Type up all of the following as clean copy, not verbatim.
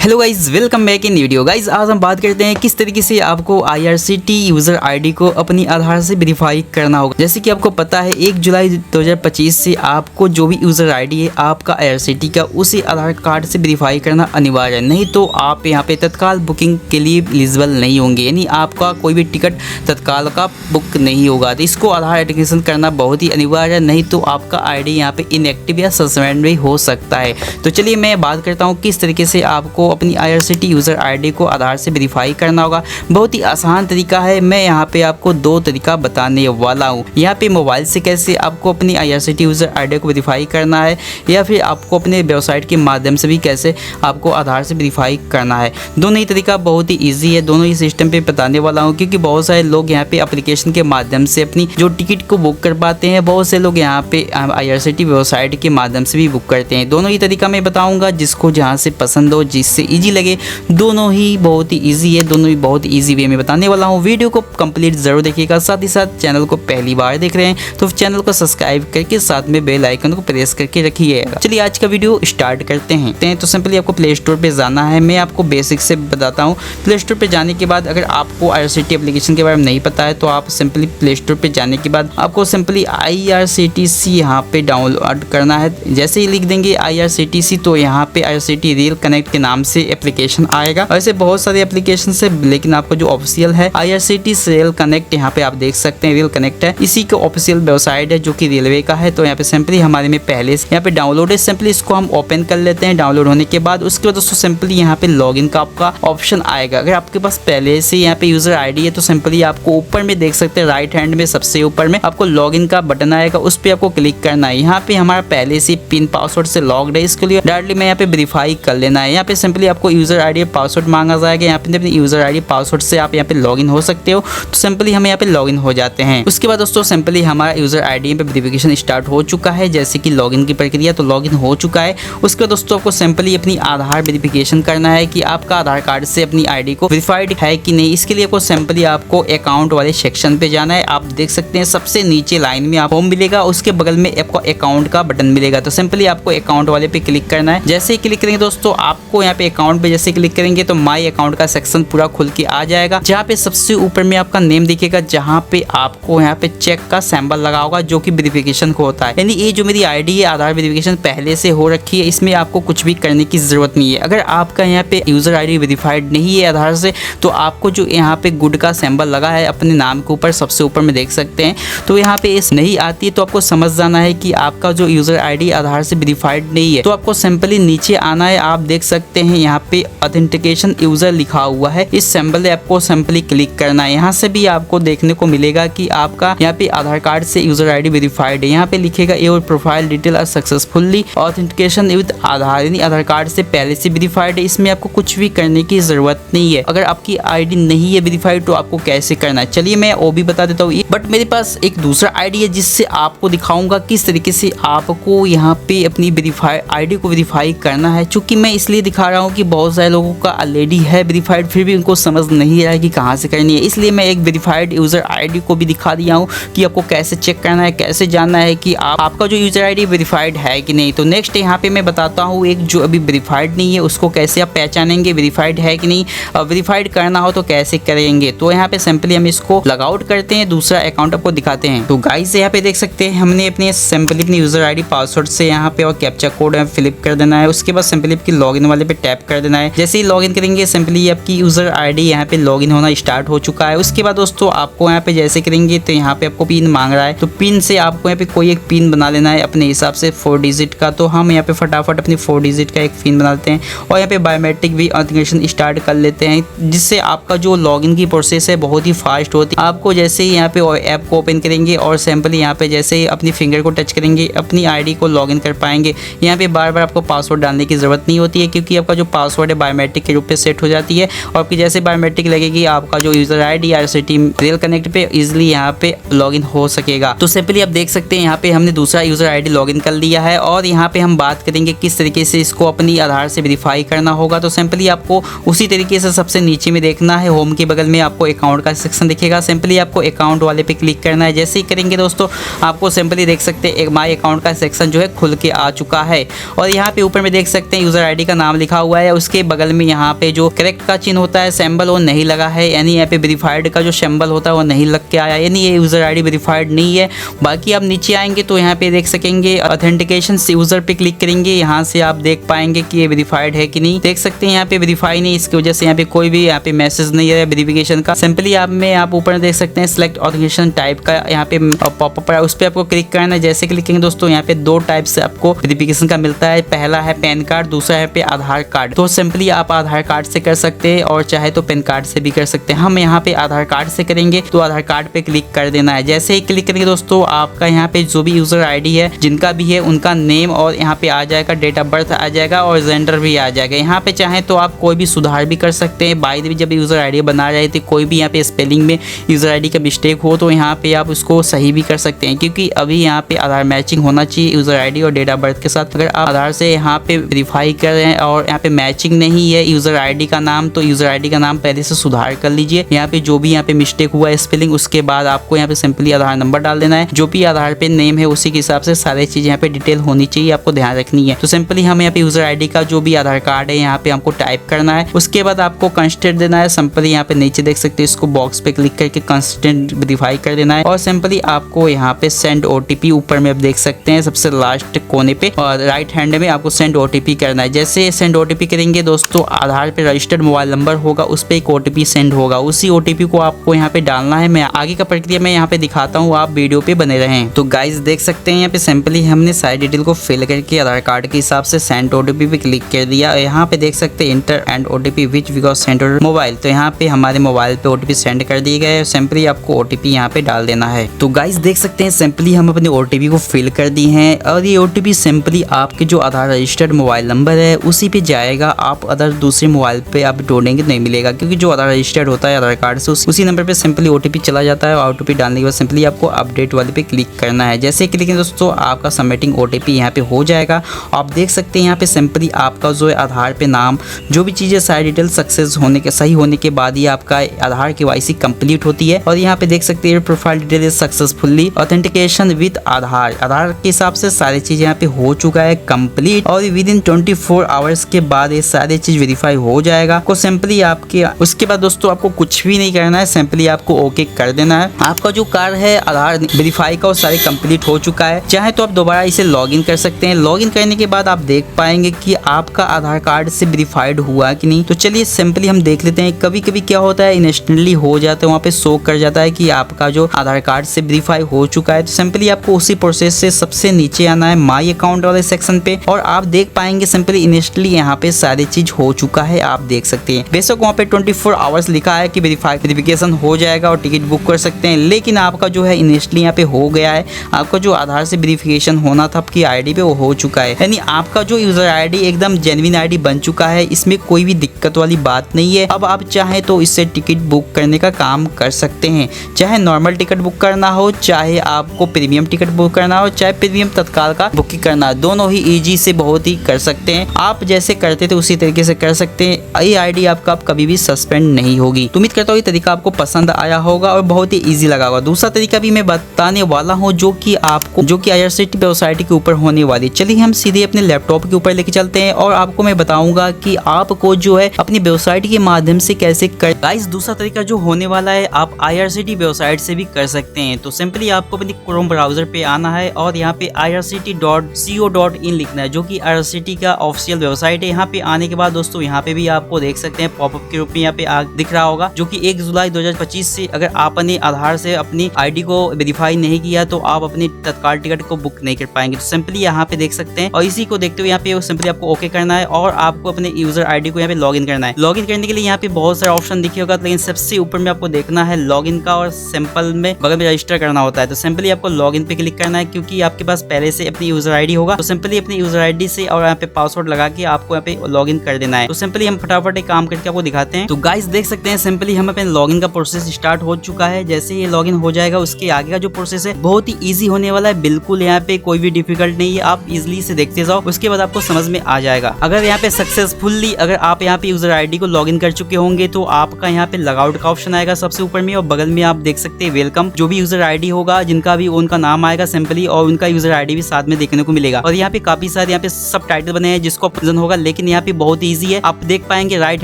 Hello guys, welcome back in video. Guys आज हम बात करते हैं किस तरीके से आपको IRCTC यूज़र आईडी को अपनी आधार से वेरीफाई करना होगा। जैसे कि आपको पता है 1 जुलाई 2025 से आपको जो भी यूज़र आईडी है आपका IRCTC का, उसी आधार कार्ड से वेरीफाई करना अनिवार्य है। नहीं तो आप यहाँ पे तत्काल बुकिंग के लिए एलिजिबल नहीं होंगे, यानी आपका कोई भी टिकट तत्काल का बुक नहीं होगा। तो इसको आधार एप्लीकेशन करना बहुत ही अनिवार्य है, नहीं तो आपका ID यहाँ पे इनएक्टिव या सस्पेंड भी हो सकता है। तो चलिए मैं बात करता हूँ किस तरीके से आपको अपनी IRCTC यूज़र आईडी को आधार से वेरीफाई करना होगा। बहुत ही आसान तरीका है, मैं यहाँ पे आपको 2 तरीका बताने वाला हूँ। यहाँ पे मोबाइल से कैसे आपको अपनी IRCTC यूज़र आईडी को वेरीफाई करना है, या फिर आपको अपने वेबसाइट के माध्यम से भी कैसे आपको आधार से वेरीफाई करना है। दोनों ही तरीका बहुत ही ईजी है, दोनों ही सिस्टम पे बताने वाला हूँ, क्योंकि बहुत सारे लोग यहाँ पे एप्लीकेशन के माध्यम से अपनी जो टिकट को बुक कर पाते हैं, बहुत से लोग यहाँ पे IRCTC वेबसाइट के माध्यम से भी बुक करते हैं। दोनों ही तरीका मैं बताऊँगा, जिसको जहाँ से पसंद हो, जिससे ईजी लगे। दोनों ही बहुत ही इजी है, दोनों ही बहुत इजी वे में बताने वाला हूँ। वीडियो को कंप्लीट जरूर देखिएगा। साथ ही साथ चैनल को पहली बार देख रहे हैं तो चैनल को सब्सक्राइब करके साथ में बेल आइकन को प्रेस करके रखिएगा। चलिए आज का वीडियो स्टार्ट करते हैं। तो सिंपली आपको प्ले स्टोर पे जाना है। मैं आपको बेसिक से बताता हूँ। प्ले स्टोर पे जाने के बाद अगर आपको IRCTC एप्लीकेशन के बारे में नहीं पता है तो आप सिंपली प्ले स्टोर पे जाने के बाद आपको सिंपली IRCTC यहाँ पे डाउनलोड करना है। जैसे ही लिख देंगे IRCTC तो यहाँ पे IRCTC रियल कनेक्ट के नाम से एप्लीकेशन आएगा। वैसे बहुत सारे एप्लीकेशन है, लेकिन आपको जो ऑफिशियल है IRCTC रियल कनेक्ट, यहाँ पे आप देख सकते हैं रियल कनेक्ट है। इसी का ऑफिशियल वेबसाइट है जो कि रेलवे का है। तो यहाँ पे सिंपली हमारे में पहले से यहाँ पे डाउनलोड है। सिंपली इसको हम ओपन कर लेते हैं। डाउनलोड होने के बाद उसके बाद दोस्तों सिंपली यहाँ पे लॉगिन का आपका ऑप्शन आएगा। अगर आपके पास पहले से यहाँ पे यूजर आईडी है तो सिंपली आपको ऊपर में देख सकते हैं राइट हैंड में सबसे ऊपर में आपको लॉगिन का बटन आएगा, उस पर आपको क्लिक करना है। यहाँ पे हमारा पहले से पिन पासवर्ड से लॉग्ड है, इसके लिए डायरेक्टली मैं यहाँ पे वेरीफाई कर लेना है। यहाँ पे सिंपली आपको यूजर आईडी पासवर्ड मांगा जाएगा। यहाँ पे अपने यूजर आईडी पासवर्ड से आप यहाँ पे लॉगिन हो सकते हो। तो सिंपली हम यहाँ पे लॉगिन हो जाते हैं। उसके बाद दोस्तों सिंपली हमारा यूजर आईडी पे वेरिफिकेशन स्टार्ट हो चुका है, जैसे कि लॉगिन की प्रक्रिया तो लॉगिन हो चुका है। उसके बाद दोस्तों आपको सिंपली अपनी आधार वेरिफिकेशन करना है कि आपका आधार कार्ड से अपनी आईडी को वेरीफाइड है कि नहीं। इसके लिए सिंपली आपको अकाउंट वाले सेक्शन पे जाना है। आप देख सकते हैं सबसे नीचे लाइन में आप होम मिलेगा, उसके बगल में आपको अकाउंट का बटन मिलेगा। तो सिंपली आपको अकाउंट वाले पे क्लिक करना है। जैसे ही क्लिक करेंगे दोस्तों आपको यहाँ पे अकाउंट पे जैसे क्लिक करेंगे तो माई अकाउंट का सेक्शन पूरा खुल के आ जाएगा, जहाँ पे सबसे ऊपर में आपका नेम दिखेगा, जहाँ पे आपको यहाँ पे चेक का सिंबल लगा होगा जो कि वेरिफिकेशन को होता है। यानी ये जो मेरी आईडी है आधार वेरिफिकेशन पहले से हो रखी है, इसमें आपको कुछ भी करने की जरूरत नहीं है। अगर आपका यहाँ पे यूजर आईडी वेरीफाइड नहीं है आधार से तो आपको जो यहाँ पे गुड का सिंबल लगा है अपने नाम के ऊपर सबसे ऊपर में देख सकते हैं, तो यहाँ पे इस नहीं आती है तो आपको समझ जाना है कि आपका जो यूजर आईडी आधार से वेरीफाइड नहीं है। तो आपको सिंपली नीचे आना है। आप देख सकते हैं यहाँ पे ऑथेंटिकेशन यूजर लिखा हुआ है, इस सिंबल पे आपको सिंपली क्लिक करना है। यहाँ से भी आपको देखने को मिलेगा कि आपका यहाँ पे आधार कार्ड से यूजर आईडी वेरीफाइड है। यहाँ पे लिखेगा your profile detail are successfully authentication with Aadhaar, यानी आधार कार्ड से पहले से वेरीफाइड है। इसमें आपको कुछ भी करने की जरूरत नहीं है। अगर आपकी आईडी नहीं है वेरीफाइड तो आपको कैसे करना है, चलिए मैं वो भी बता देता हूँ। बट मेरे पास एक दूसरा आईडी है जिससे आपको दिखाऊंगा किस तरीके से आपको यहाँ पे अपनी वेरीफाइड आईडी को वेरीफाई करना है। चूंकि मैं इसलिए दिखा रहा हूँ कि बहुत सारे लोगों का ऑलरेडी है वेरीफाइड, फिर भी उनको समझ नहीं रहा है कि कहाँ से करनी है, इसलिए मैं एक वेरीफाइड यूजर आईडी को भी दिखा दिया हूँ कि आपको कैसे चेक करना है, कैसे जानना है कि आपका जो यूजर आईडी वेरीफाइड है कि नहीं। तो नेक्स्ट यहाँ पे मैं बताता हूँ एक जो अभी वेरीफाइड नहीं है उसको कैसे आप पहचानेंगे वेरीफाइड है कि नहीं। वेरीफाइड करना हो तो कैसे करेंगे, तो यहाँ पे सिंपली हम इसको लॉग आउट करते हैं, दूसरा अकाउंट आपको दिखाते हैं। तो गाइस यहाँ पे देख सकते हैं हमने अपने सिंपली अपनी यूजर आईडी पासवर्ड से यहाँ पे और कैप्चा कोड फिलिप कर देना है। उसके बाद सिंपली आपकी लॉगिन वाले पे टैप कर देना है। जैसे ही लॉगिन करेंगे सिंपली आपकी यूजर आईडी यहाँ पे लॉगिन होना स्टार्ट हो चुका है। उसके बाद दोस्तों आपको यहाँ पे जैसे करेंगे तो यहाँ पे आपको पिन मांग रहा है, तो पिन से आपको यहाँ पे कोई एक पिन बना लेना है अपने हिसाब से 4 डिजिट का। तो हम यहाँ पे फटाफट अपनी 4 डिजिट का एक पिन बनाते हैं और यहाँ पे बायोमेट्रिक भी ऑथेंटिकेशन स्टार्ट कर लेते हैं, जिससे आपका जो लॉगिन की प्रोसेस है बहुत ही फास्ट होती है। आपको जैसे ही यहाँ पे ऐप को ओपन करेंगे और सिंपली यहाँ पे जैसे ही अपनी फिंगर को टच करेंगे अपनी आईडी को लॉगिन कर पाएंगे। यहाँ पे बार बार आपको पासवर्ड डालने की जरूरत नहीं होती है, क्योंकि आपका जो पासवर्ड है बायोमेट्रिक के रूप में सेट हो जाती है और आपकी जैसे बायोमेट्रिक लगेगी आपका जो user ID IRCTC real connect पे इजिली यहाँ पे लॉगिन हो सकेगा। तो सिंपली आप देख सकते हैं यहाँ पे हमने दूसरा यूजर आईडी लॉगिन कर लिया है और यहाँ पे हम बात करेंगे किस तरीके से इसको अपनी आधार से वेरीफाई करना होगा। तो सिंपली आपको उसी तरीके से सबसे नीचे में देखना है, होम के बगल में आपको अकाउंट का सेक्शन दिखेगा। सिंपली आपको अकाउंट वाले पे क्लिक करना है। जैसे ही करेंगे दोस्तों आपको सिंपली देख सकते हैं एक माई अकाउंट का सेक्शन जो है खुल के आ चुका है और यहाँ पे ऊपर में देख सकते हैं यूजर आईडी का नाम लिखा हुआ है, उसके बगल में यहाँ पे जो करेक्ट का चिन्ह होता है सिंबल वो नहीं लगा है, यानी यहाँ पे वेरीफाइड का जो सिंबल होता है वो नहीं लग के आया, यानी ये यूजर आईडी वेरीफाइड नहीं है। बाकी आप नीचे आएंगे तो यहाँ पे देख सकेंगे ऑथेंटिकेशन यूजर पे क्लिक करेंगे, यहाँ से आप देख पाएंगे कि ये वेरीफाइड है कि नहीं। देख सकते हैं यहाँ पे वेरीफाई नहीं, इसकी वजह से यहाँ पे कोई भी यहाँ पे मैसेज नहीं है वेरिफिकेशन का। सिंपली आप ऊपर देख सकते हैं सिलेक्ट ऑथेंटिकेशन टाइप का यहाँ पे पॉपअप है, उस पर आपको क्लिक करना है। जैसे क्लिक करेंगे दोस्तों यहाँ पे दो टाइप से आपको वेरिफिकेशन का मिलता है, पहला है पैन कार्ड, दूसरा है पे आधार कार्ड। तो सिंपली आप आधार कार्ड से कर सकते हैं और चाहे तो पैन कार्ड से भी कर सकते हैं। हम यहाँ पे आधार कार्ड से करेंगे तो आधार कार्ड पे क्लिक कर देना है। जैसे ही क्लिक करेंगे दोस्तों आपका यहाँ पे जो भी यूजर आईडी है जिनका भी है उनका नेम और यहाँ पे आ जाएगा, डेट ऑफ बर्थ आ जाएगा और जेंडर भी आ जाएगा। यहाँ पे चाहे तो आप कोई भी सुधार भी कर सकते हैं। बाय द वे जब यूजर आईडी बना रहे थे कोई भी यहाँ पे स्पेलिंग में यूजर आईडी का मिस्टेक हो तो यहाँ पे आप उसको सही भी कर सकते हैं, क्योंकि अभी यहाँ पे आधार मैचिंग होना चाहिए यूजर आईडी और डेट ऑफ बर्थ के साथ। अगर आप आधार से यहाँ पे वेरीफाई कर रहे हैं और यहाँ पे मैचिंग नहीं है यूजर आईडी का नाम, तो यूजर आईडी का नाम पहले से सुधार कर लीजिए। यहाँ पे जो भी यहाँ पे मिस्टेक हुआ है स्पेलिंग, उसके बाद आपको यहाँ पे सिंपली आधार नंबर डाल देना है। जो भी आधार पे नेम है उसी के हिसाब से सारी चीज यहाँ पे डिटेल होनी चाहिए, आपको ध्यान रखनी है। तो सिंपली हम यहाँ पे यूजर आईडी का जो भी आधार कार्ड है यहाँ पे हमको टाइप करना है, उसके बाद आपको कंस्टेंट देना है। सिंपली यहाँ पे नीचे देख सकते हैं इसको बॉक्स पे क्लिक करके कंस्टेंट वेरीफाई कर देना है और सिंपली आपको यहाँ पे सेंड ओटीपी ऊपर में आप देख सकते हैं सबसे लास्ट कोने पे और राइट हैंड में आपको सेंड ओटीपी करना है। जैसे सेंड ओटीपी करेंगे दोस्तों आधार पे रजिस्टर्ड मोबाइल नंबर होगा उस पर एक ओटीपी सेंड होगा, उसी ओटीपी को आपको यहाँ पे डालना है। मैं आगे का प्रक्रिया में यहाँ पे दिखाता हूँ, आप वीडियो पे बने रहें। तो गाइज देख सकते हैं यहाँ पे सिंपली हमने सारी डिटेल को फिल करके आधार कार्ड के हिसाब से सेंड ओटीपी पे क्लिक कर दिया। यहाँ पे देख सकते हैं inter and OTP which because send mobile, तो यहाँ पे हमारे मोबाइल पे ओटीपी सेंड कर दिए गए। सिंपली आपको ओटीपी यहाँ पे डाल देना है। तो गाइज देख सकते हैं सिंपली हम अपने ओटीपी को फिल कर दी हैं और ये ओटीपी सिंपली आपके जो आधार रजिस्टर्ड मोबाइल नंबर है उसी पे जाएगा। आप अदर दूसरे मोबाइल पे आप ढूंढेंगे नहीं मिलेगा, क्योंकि जो आधार रजिस्टर्ड होता है आधार कार्ड से उसी नंबर पे सिंपली ओटीपी चला जाता है और ओटीपी डालने के बाद सिंपली आपको अपडेट वाले पे क्लिक करना है। जैसे क्लिक करें दोस्तों आपका सबमिटिंग ओटीपी यहाँ पे हो जाएगा। आप देख सकते हैं यहाँ पे सिंपली आपका जो है आधार पे नाम जो भी चीज़ें सारी डिटेल सक्सेस होने के सही होने के बाद ही आपका आधार KYC कंप्लीट होती है। और यहाँ पे देख सकते हैं profile detail is successfully authentication with Aadhaar के हिसाब से सारी चीज़ यहाँ पे हो चुका है कंप्लीट और विद इन 24 आवर्स के बाद ये सारी चीज वेरीफाई हो जाएगा। आपको सिंपली आपके उसके बाद दोस्तों आपको कुछ भी नहीं करना है, सिंपली आपको ओके कर देना है। आपका जो कार्य है आधार वेरीफाई का वो सारे कंप्लीट हो चुका है। चाहे तो आप दोबारा इसे लॉगिन कर सकते हैं। लॉगिन करने के बाद आप देख पाएंगे कि आपका आधार कार्ड से वेरीफाइड हुआ कि नहीं। तो चलिए सिंपली हम देख लेते हैं। कभी कभी क्या होता है इंस्टेंटली हो जाता है, वहाँ पे शो कर जाता है कि आपका जो आधार कार्ड से वेरीफाई हो चुका है। तो सिंपली आपको उसी प्रोसेस से सबसे नीचे आना है माई अकाउंट वाले सेक्शन पे और आप देख पाएंगे सिंपली इंस्टेंटली यहाँ पे सारी चीज हो चुका है। आप देख सकते हैं बेशक वहाँ पे 24 आवर्स लिखा है कि वेरिफिकेशन हो जाएगा और टिकट बुक कर सकते हैं, लेकिन आपका जो है इंस्टेंटली यहाँ पे हो गया है। आपका जो आधार से वेरिफिकेशन होना था आपकी आईडी पे वो हो चुका है, यानी आपका जो यूजर आईडी एकदम जेन्युइन आईडी बन चुका है। इसमें कोई भी दिक्कत वाली बात नहीं है। अब आप चाहे तो इससे टिकट बुक करने का काम कर सकते हैं, चाहे नॉर्मल टिकट बुक करना हो, चाहे आपको प्रीमियम टिकट बुक करना हो, चाहे प्रीमियम तत्काल का बुकिंग करना हो, दोनों ही इजी से बहुत ही कर सकते हैं। आप जैसे करते थे उसी तरीके से कर सकते हैं। ये आईडी आपका कभी भी सस्पेंड नहीं होगी। तो उम्मीद करता हूँ ये तरीका आपको पसंद आया होगा और बहुत ही इजी लगा होगा। दूसरा तरीका भी मैं बताने वाला हूँ जो कि IRCTC वेबसाइट के ऊपर होने वाली। चलिए हम सीधे अपने लैपटॉप के ऊपर लेके चलते हैं और आपको मैं बताऊंगा कि आपको जो है अपनी वेबसाइट के माध्यम से कैसे कर। गाइस दूसरा तरीका जो होने वाला है आप IRCTC वेबसाइट से भी कर सकते हैं। तो सिंपली आपको अपनी क्रोम ब्राउजर पे आना है और यहाँ पे irctc.co.in लिखना है, जो कि IRCTC का ऑफिशियल वेबसाइट है। यहाँ पे आने के बाद दोस्तों यहाँ पे भी आपको देख सकते हैं पॉपअप के रूप में यहाँ पे दिख रहा होगा, जो कि 1 जुलाई 2025 से अगर आपने आधार से अपनी आईडी को वेरीफाई नहीं किया तो आप अपनी तत्काल टिकट को बुक नहीं कर पाएंगे। तो सिंपली यहाँ पे देख सकते हैं और इसी को देखते हुए यहाँ पे सिंपली आपको ओके करना है और आपको अपने यूजर आईडी को यहाँ पे लॉगिन करना है। लॉगिन करने के लिए यहाँ पे बहुत सारे ऑप्शन दिखे होगा, लेकिन सबसे ऊपर में आपको देखना है लॉगिन का और सिंपल में बगल में रजिस्टर करना होता है। तो सिंपली आपको लॉगिन पे क्लिक करना है, क्योंकि आपके पास पहले से अपनी यूजर आईडी होगा। तो सिंपली अपनी यूजर आईडी से और यहाँ पे पासवर्ड लगा के आपको यहाँ पे लॉगिन कर देना है। तो सिंपली हम फटाफट एक काम करके आपको दिखाते हैं। तो गाइस देख सकते हैं सिंपली हम अपने लॉगिन का प्रोसेस स्टार्ट हो चुका है। जैसे ये लॉगिन हो जाएगा उसके आगे का जो प्रोसेस है बहुत ही इजी होने वाला है। बिल्कुल यहाँ पे कोई भी डिफिकल्ट नहीं है, आप इजिली से देखते जाओ, उसके बाद आपको समझ में आ जाएगा। अगर यहाँ पे सक्सेसफुली अगर आप यहाँ पे यूजर आईडी को लॉगिन कर चुके होंगे तो आपका यहाँ पे लॉगआउट का ऑप्शन आएगा सबसे ऊपर में और बगल में आप देख सकते हैं वेलकम। जो भी यूजर आईडी होगा जिनका भी उनका नाम आएगा सिंपली और उनका यूजर आईडी भी साथ में देखने को मिलेगा। और यहाँ पे काफी सारे यहाँ पे सब टाइटल बने हैं जिसको पसंद होगा, लेकिन लेकिन यहाँ पे बहुत ईजी है। आप देख पाएंगे राइट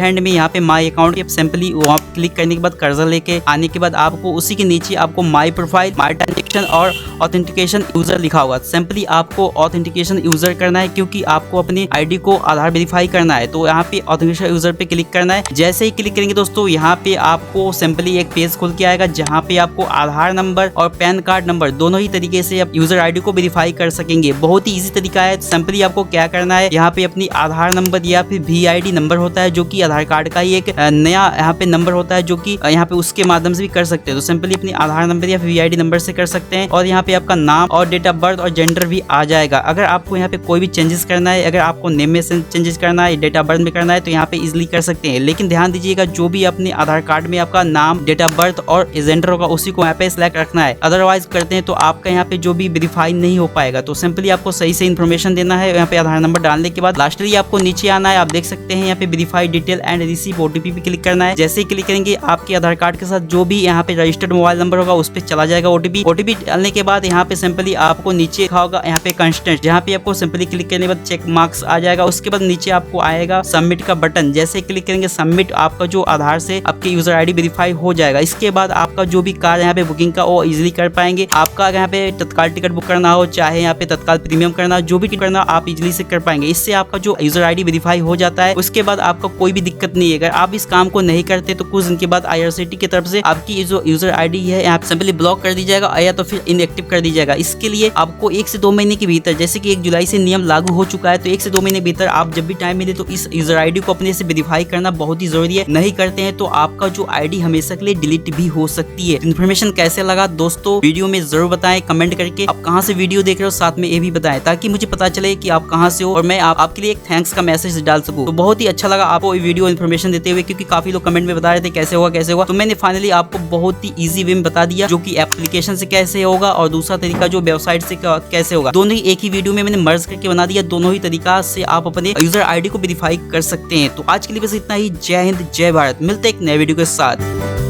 हैंड में यहाँ पे माई अकाउंट सिंपली वहाँ क्लिक करने के बाद कर्सर लेके आने के बाद आपको उसी के नीचे आपको माई प्रोफाइल, माई ट्रांजेक्शन और ऑथेंटिकेशन यूजर लिखा होगा। सिंपली आपको ऑथेंटिकेशन यूजर करना है क्योंकि आपको अपनी आईडी को आधार वेरीफाई करना है। तो यहाँ पे ऑथेंटिकेशन यूजर पे क्लिक करना है। जैसे ही क्लिक करेंगे दोस्तों यहाँ पे आपको सिंपली एक पेज खुल के आएगा जहाँ पे आपको आधार नंबर और पैन कार्ड नंबर दोनों ही तरीके से आप यूजर आईडी को वेरीफाई कर सकेंगे। बहुत ही इजी तरीका है। सिंपली आपको क्या करना है, यहाँ पे अपनी आधार नंबर या फिर VID नंबर होता है जो कि आधार कार्ड का ही एक नया यहाँ पे नंबर होता है जो कि यहाँ पे उसके माध्यम से भी कर सकते हैं। तो सिंपली अपनी आधार नंबर या VID नंबर से कर सकते हैं और यहाँ पे आपका नाम और डेट ऑफ बर्थ और जेंडर भी आ जाएगा। अगर आपको यहाँ पे कोई भी चेंजेस करना है, अगर आपको नेम में चेंजेस करना है, डेट ऑफ बर्थ में करना है तो यहाँ पे इजिली कर सकते हैं। लेकिन ध्यान दीजिएगा जो भी अपने आधार कार्ड में आपका नाम, डेट ऑफ बर्थ और जेंडर होगा उसी को यहाँ पे सिलेक्ट रखना है। अदरवाइज करते हैं तो आपका यहाँ पे जो भी वेरीफाई नहीं हो पाएगा। तो सिंपली आपको सही से इन्फॉर्मेशन देना है। यहाँ पे आधार नंबर डालने के बाद लास्टली आपको नीचे आना है। आप देख सकते हैं यहाँ पे verify detail and receive OTP पे क्लिक करना है। जैसे ही क्लिक करेंगे आपके आधार कार्ड के साथ जो भी यहाँ पे रजिस्टर्ड मोबाइल नंबर होगा उस पर चला जाएगा OTP डालने के बाद यहाँ पे सिंपली आपको नीचे लिखा होगा यहाँ पे कंस्टेंट, जहाँ पे आपको सिंपली क्लिक करने के बाद चेक मार्क्स आ जाएगा। उसके बाद नीचे आपको आएगा सबमिट का बटन। जैसे क्लिक करेंगे सबमिट, आपका जो आधार से आपके यूजर आईडी वेरीफाई हो जाएगा। इसके बाद आपका जो भी कार यहाँ पे बुकिंग का वो इजीली कर पाएंगे। आपका यहाँ पे तत्काल टिकट बुक करना हो, चाहे यहाँ पे तत्काल प्रीमियम करना, जो भी टिकट करना आप इजीली से कर पाएंगे। इससे आपका जो यूजर आईडी वेरीफाई हो जाता है। उसके बाद आपका कोई भी दिक्कत नहीं है। अगर आप इस काम को नहीं करते तो कुछ दिन के बाद IRCTC की तरफ से आपकी जो यूजर आईडी है यहाँ पे सिंपली ब्लॉक कर दी जाएगा या तो फिर इनएक्टिव कर दी जाएगा। इसके लिए आपको 1 से 2 महीने के भीतर, जैसे कि 1 जुलाई से नियम लागू हो चुका है, तो 1 से 2 महीने के भीतर आप जब भी टाइम मिले तो इस यूजर आईडी को अपने से वेरीफाई करना बहुत ही जरूरी है। नहीं करते हैं तो आपका जो आईडी हमेशा के लिए डिलीट भी हो सकती है। इन्फॉर्मेशन कैसे लगा दोस्तों वीडियो में जरूर बताएं कमेंट करके। आप कहां से वीडियो देख रहे हो साथ में ये भी बताएं ताकि मुझे पता चले कि आप कहां से हो और मैं आपके लिए एक थैंक्स का मैसेज डाल सकूं। तो बहुत ही अच्छा लगा आपको ये वीडियो इन्फॉर्मेशन देते हुए, क्योंकि काफी लोग कमेंट में बता रहे थे कैसे होगा। तो मैंने फाइनली आपको बहुत ही इजी वे में बता दिया जो कि एप्लीकेशन से कैसे होगा और दूसरा तरीका जो वेबसाइट से कैसे होगा। दोनों ही एक ही वीडियो में मैंने मर्ज करके बना दिया। दोनों ही तरीका से आप अपने यूजर आईडी को वेरीफाई कर सकते हैं। तो आज के लिए बस इतना ही। जय हिंद, जय भारत। मिलते हैं एक नए वीडियो के साथ।